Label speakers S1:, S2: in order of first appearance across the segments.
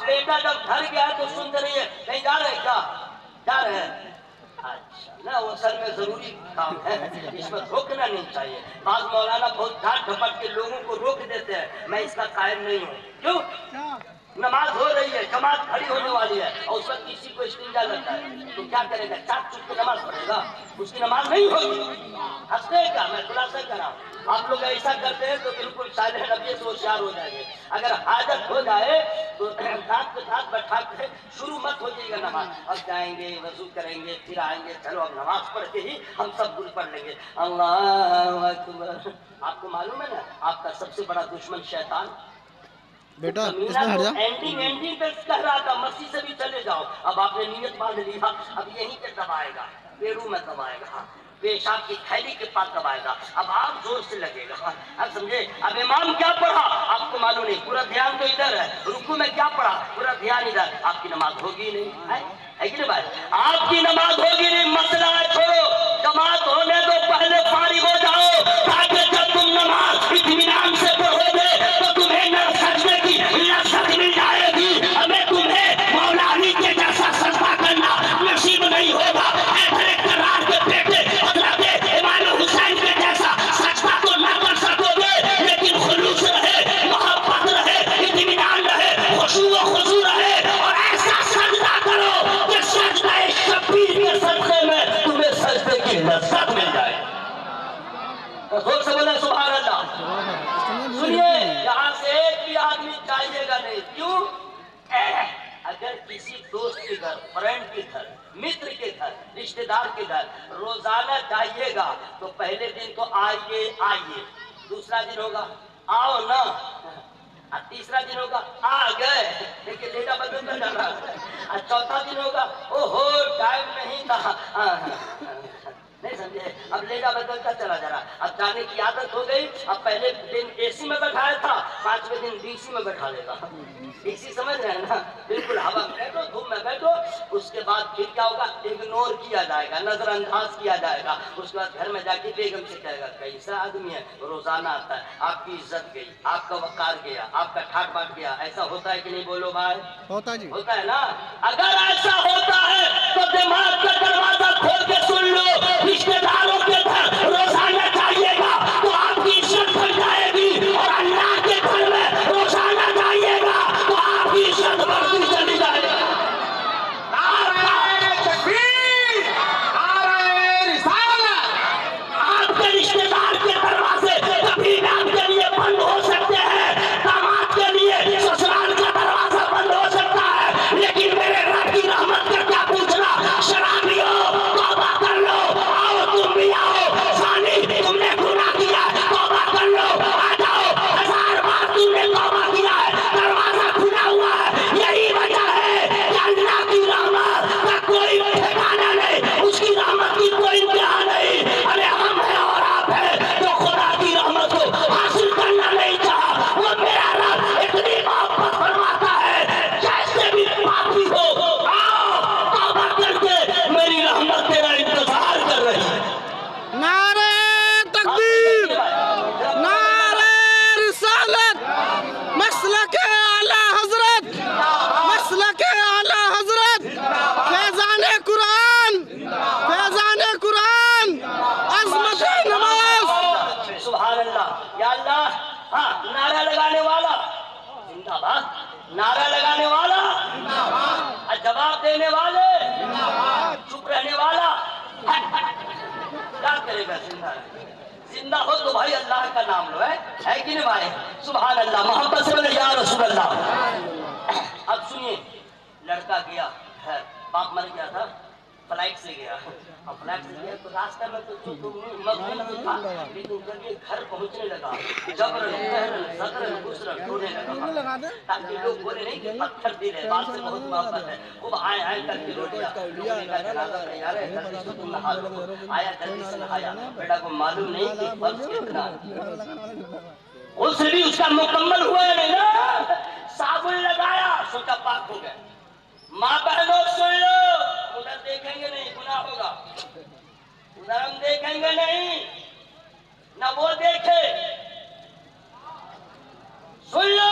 S1: بیٹا جب گھر گیا تو سنتے رہیے کہیں جا رہے ہیں کیا جا رہے ہیں اچھا نہ وہ اصل میں ضروری کام ہے اس میں روکنا نہیں چاہیے بعض مولانا بہت ڈانٹ ڈپٹ کے لوگوں کو روک دیتے ہیں میں اس کا قائل نہیں ہوں کیوں نماز ہو رہی ہے جماعت کھڑی ہونے والی ہے اور اس وقت کسی کو استنجا لگتا ہے تو کیا کرے گا چاپ چپ کے نماز پڑھے گا اس کی نماز نہیں ہوگی ہنستے کیا میں خلاصہ کر رہا ہوں آپ لوگ ایسا کرتے ہیں تو بالکل صالح نبی سے ہوشیار ہو جائیں گے اگر حاجت ہو جائے تو دانت پہ دانت بٹھا کے شروع مت ہو جائے گا نماز اب جائیں گے وضو کریں گے پھر آئیں گے چلو اب نماز پڑھ کے ہی ہم سب گل پڑھ لیں گے اللہ اکبر آپ کو معلوم ہے نا آپ کا سب سے بڑا دشمن شیطان
S2: بیٹا اس
S1: کمینہ
S2: میں ہٹ
S1: تو
S2: جا
S1: اینڈنگ پہ کہہ رہا تھا مسیح سے بھی چلے جاؤ اب آپ نے نیت باندھ لی اب یہیں پہ دبائے گا پیڑوں میں دبائے گا پیشاب کی تھیلی کے پاس دبائے گا اب آپ زور سے لگے گا اب سمجھے اب امام کیا پڑھا آپ کو معلوم نہیں پورا دھیان تو ادھر ہے رکوع میں کیا پڑھا پورا دھیان ادھر آپ کی نماز ہوگی نہیں ہے کہ نہیں بھائی آپ کی نماز ہوگی نہیں مسئلہ ہے چھوڑو جماعت ہونے دو پہلے فارغ ہو جاؤ تاکہ جب تم نماز اطمینان سے پڑھو گے تو تمہیں نہ سجدے کی لذت مل جائے گی ہمیں تمہیں مولا علی کے جیسا سجدہ کرنا نصیب نہیں ہوگا ایسے کرار کے بیٹے حضرت امام حسین کے جیسا سجدہ تو نہ کر سکو گے لیکن خلوص رہے محبت رہے اطمینان رہے خشوع و خضوع رہے اور ایسا سجدہ کرو کہ سجدہ شبیر کے صدقے میں تمہیں سجدے کی لذت مل جائے زور سے بولے سبحان اللہ سنیے یہاں سے ایک بھی آدمی چاہیے گا نہیں کیوں اگر کسی دوست کے گھر فرینڈ کے گھر متر کے گھر رشتہ دار کے گھر روزانہ جائیے گا تو پہلے دن تو آئیے آئیے دوسرا دن ہوگا آؤ نا تیسرا دن ہوگا آ گئے لیکن لیڈا بدلتا جا رہا ہے چوتھا دن ہوگا او ہو ٹائم نہیں تھا نہیں سمجھے اب لیڈا بدلتا چلا جا رہا اب جانے کی عادت ہو گئی اب پہلے دن اے سی میں بیٹھایا تھا پانچویں دن ڈی سی میں بیٹھا لے گا ڈی سی سمجھ رہے ہیں نا بالکل ہوا میں بیٹھو دھوپ میں بیٹھو اس کے بعد پھر کیا ہوگا اگنور کیا جائے گا نظر انداز کیا جائے گا اس کے بعد گھر میں جا کے بیگم سے کہے گا کیسا آدمی ہے روزانہ آتا ہے آپ کی عزت گئی آپ کا وقار گیا آپ کا ٹھاٹ باٹ گیا ایسا ہوتا ہے کہ نہیں بولو بھائی
S2: ہوتا جی
S1: ہوتا ہے نا اگر ایسا ہوتا ہے تو دماغ کا دروازہ کھول کے سن لو رشتے داروں کے گھر روزانہ جائیے گا تو آپ کی عزت بڑھ جائے گی اور اللہ کے گھر میں روزانہ جائیے گا تو آپ کی عزت بڑھتی چلی جائے گی آپ کے رشتے دار کے دروازے کبھی بھی آپ کے لیے بند ہو سکتے ہیں داماد کے لیے سسرال کا دروازہ بند ہو سکتا ہے لیکن میرے رب کی رحمت کا کیا پوچھنا شرابیوں توبہ کر لو آؤ تم بھی آؤ ثانی تم نے گناہ کیا توبہ کر لو آ جاؤ 1000 بار تم نے توبہ کیا ہے دروازہ کھلا ہوا ہے یہی وجہ ہے کہ اللہ کی رحمت کا کوئی ٹھکانا نہیں اس کی رحمت کی کوئی انتہا نہیں ارے ہم ہیں اور آپ ہیں جو خدا کی رحمت کو حاصل کرنا نہیں چاہا وہ میرا رب اتنی محبت فرماتا ہے جیسے بھی پاپی ہو آؤ توبہ کر کے میری رحمت تیرا انتظار کر رہی ہے
S2: نعرہ تکبیر نعرہ رسالت مسلک اعلی حضرت مسلک اعلی حضرت فیضان قرآن فیضان قرآن عظمت نماز
S1: سبحان اللہ یا اللہ ہاں نعرہ لگانے والا زندہ باد نعرہ لگانے والا جواب دینے والے چپ رہنے والا کیا کرے گا زندہ زندہ ہو تو بھائی اللہ کا نام لو ہے کہ نہیں بھائی سبحان اللہ محبت سے بولے یا رسول اللہ اب سنیے لڑکا گیا گھر باپ مر گیا تھا فلائٹ سے گیا اب فلائٹ سے گیا تو راستہ میں تو مغلوب تو تھا لیکن جب یہ گھر پہنچنے لگا جبرن قہرن زدرن گسرن رونے لگا تاکہ لوگ بولے نہیں کہ پتھر دل ہے بات سے بہت محبت ہے خوب آئے آئے کر کے رو دیا لوگوں نے کہا جنازہ تیار ہے جلدی سے تم نہا لو آیا جلدی سے نہایا بیٹا کو معلوم نہیں کہ فرض کتنا اس بھی اس کا مکمل ہوا ہے نہیں نا صابن لگایا سوچا پاک ہو گیا ماں بہنوں سن لو ادھر دیکھیں گے نہیں گناہ ہوگا ادھر ہم دیکھیں گے نہیں نہ وہ دیکھے سن لو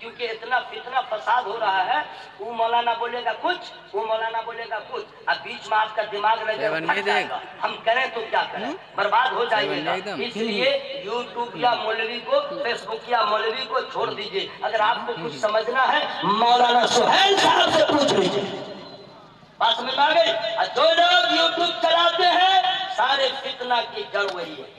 S1: کیونکہ اتنا فتنہ فساد ہو رہا ہے، وہ مولانا بولے گا کچھ، وہ مولانا بولے گا کچھ، اب بیچ میں آپ کا دماغ رہ جائے گا، ہم کریں تو کیا کریں، برباد ہو جائیے گا۔ اس لیے یوٹیوب یا مولوی کو، فیس بک یا مولوی کو چھوڑ دیجیے۔ اگر آپ کو کچھ سمجھنا ہے مولانا سہیل صاحب سے پوچھ لیجیے، بات سمجھ میں آ گئی؟ جو لوگ یوٹیوب چلاتے ہیں سارے فتنہ کی جڑ وہی ہے۔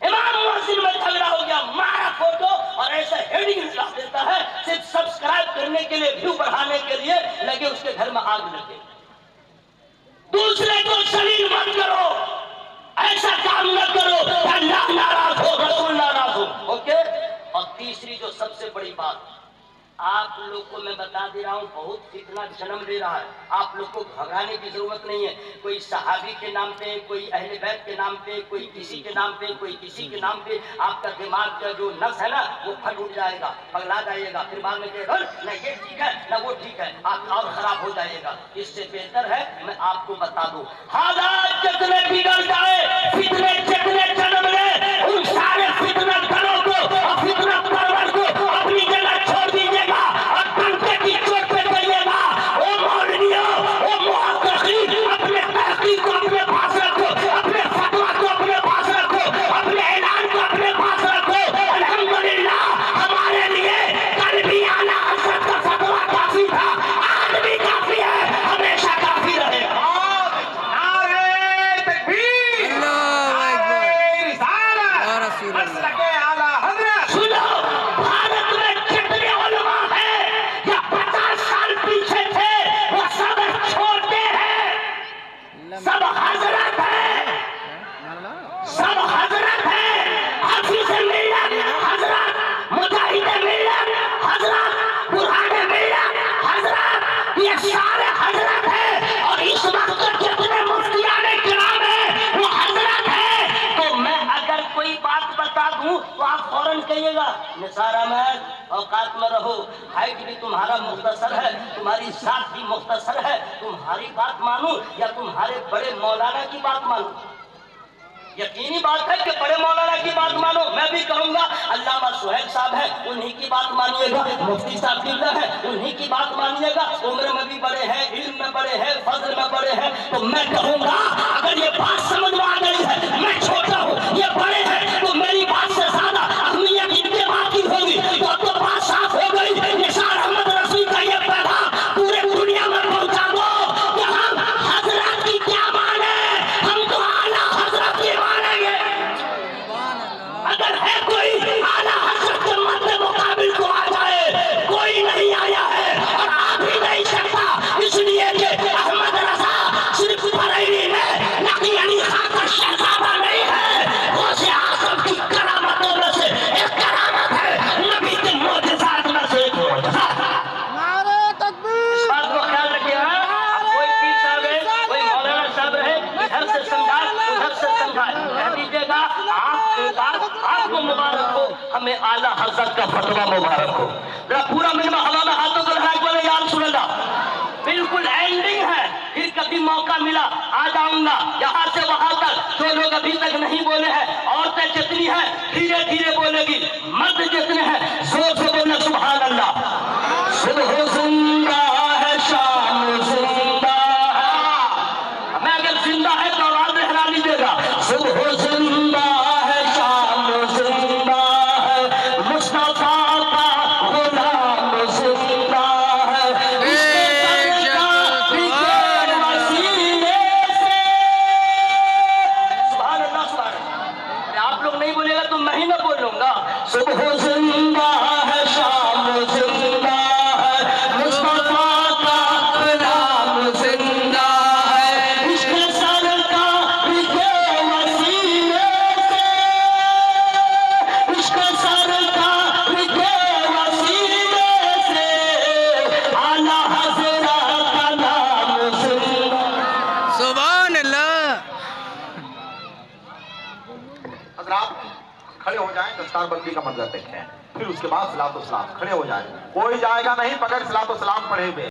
S1: امام محسن میں جھگڑا ہو گیا، مارا فوٹو اور ایسا ہیڈنگ لگا دیتا ہے، صرف سبسکرائب کرنے کے لیے، ویو بڑھانے کے لیے لگے، اس کے گھر میں آگ لگے۔ دوسرے کو ذلیل مت کرو، ایسا کام نہ کرو کہ اللہ ناراض ہو، رسول ناراض ہو، اوکے؟ اور تیسری جو سب سے بڑی بات آپ لوگ کو میں بتا دے رہا ہوں، بہت فتنہ جنم لے رہا ہے، آپ لوگ کو گھبرانے کی ضرورت نہیں ہے۔ کوئی صحابی کے نام پہ، کوئی اہل بیت کے نام پہ، کوئی کسی کے نام پہ، کوئی کسی کے نام پہ آپ کا دماغ کا جو نس ہے نا وہ پھٹ اٹھ جائے گا، پگلا جائیے گا، پھر بعد میں کہے گا نہ یہ ٹھیک ہے نہ وہ ٹھیک ہے، آپ اور خراب ہو جائیے گا۔ اس سے بہتر ہے میں آپ کو بتا دوں، حالات جتنے بگڑ جائے، فتنے جتنے جنم لے، ان سارے فتنہ گھروں کو اور فتنہ پرور کو اپنی جگہ چھوڑ دیجیے گا اور ڈنکے کی چوٹ پہ کہیے گا، او مولویوں، او محققین، اپنے تحقیق کو اپنے پاس رکھو، اپنے فتویٰ کو اپنے پاس رکھو، اپنے اعلان کو اپنے پاس رکھو۔ الحمدللہ ہمارے لیے کل بھی اعلیٰ حضرت کا فتویٰ کافی تھا، آج بھی کافی ہے، ہمیشہ کافی رہے گا۔
S3: نعرہ تکبیر، نعرہ رسالت، مسلک اعلیٰ حضرت۔
S1: سنو، بھارت میں جتنے علماء ہیں یا 50 سال پیچھے تھے وہ سب چھوٹے ہیں، سب حضرت ہیں، سب حضرت ہیں، حافظ ملت حضرت، مجاہد ملت حضرت، برہان ملت حضرت، یہ سارے حضرت ہیں، اور اس وقت جتنے مفتیان کرام ہیں وہ حضرت ہیں۔ تو میں اگر کوئی بات بتا دوں تو آپ فوراً کہیے گا نثار احمد اوقات میں رہو، ہائٹ بھی تمہارا مختصر ہے، تمہاری ذات بھی مختصر ہے، تمہاری بات مانوں یا تمہارے بڑے مولانا کی بات مانوں؟ یقینی بات ہے کہ بڑے مولانا کی بات مانو۔ میں بھی کہوں گا علامہ سہیل صاحب ہے انہی کی بات مانیے گا، مفتی صاحب قبلہ ہے انہی کی بات مانیے گا، عمر میں بھی بڑے ہیں، علم میں بڑے ہیں، فضل میں بڑے ہیں۔ تو میں کہوں گا اگر یہ بات سمجھ میں آ گئی ہے، میں چھوٹا ہوں یہ بڑے ہیں، تو میری بات سے زیادہ اہمیت ان کے بات کی ہوگی، تو بات صاف ہو گئی۔ نثار احمد رفیع کا یہ پیغام پورے دنیا میں پہنچا دو کہ ہم حضرت کی کیا مانے، ہم تو اعلیٰ حضرت کی مانیں گے۔ اگر ہے کوئی اعلیٰ حضرت کے مد مقابل تو آ جائے، کوئی نہیں آیا ہے اور آ بھی نہیں سکتا، اس لیے کہ احمد رضا صرف بریلی میں نقی علی خان کا شہزادہ نہیں ہے، غوث اعظم کی کرامتوں میں سے ایک کرامت ہے، نبی کے معجزات میں سے ایک معجزہ۔
S2: نعرہ تکبیر،
S1: اس بات کو خیال رکھیے گا، اب کوئی پیر صاحب ہے، کوئی مولانا صاحب رہے، ادھر سے سمجھائے ادھر سے سمجھائے، کہہ دیجیے گا آپ کی بات آپ کو مبارک ہو، ہمیں اعلیٰ حضرت کا فتویٰ مبارک ہو۔ ذرا پورا مجمع حوالہ ہاتھوں کو لگا کے بولے یا رسول اللہ۔ بالکل اینڈنگ ہے، پھر کبھی موقع ملا آ جاؤں گا یہاں سے وہاں تک، جو لوگ ابھی تک نہیں بولے ہیں، عورتیں جتنی ہیں دھیرے دھیرے بولے گی، مرد جتنے ہیں زور سے بولنا سبحان اللہ۔ صبح زندہ ہے شام زندہ ہے، میں اگر زندہ ہے تو آواز لہرا لیجیے گا، صبح زندہ ہے شام زندہ ہے، مصطفیٰ کا غلام زندہ ہے، اس کے سرکار کے وسیلے سے۔ سبحان اللہ سبحان اللہ۔ آپ لوگ نہیں بولے گا تو میں ہی نہ بولوں گا۔ صبح زندہ ہے شام زندہ ہے، مصطفیٰ کا غلام زندہ ہے، اس کے سرکار کے وسیلے سے، اس کے سرکار کے وسیلے سے، اعلیٰ حضرت کا نام زندہ۔
S2: سبحان اللہ۔
S3: حضرات کھڑے ہو جائیں، دستار بندی کا منظر دیکھیں، پھر اس کے بعد صلاۃ و سلام، کھڑے ہو جائیں، کوئی جائے گا نہیں بغیر صلاۃ و سلام پڑھے ہوئے۔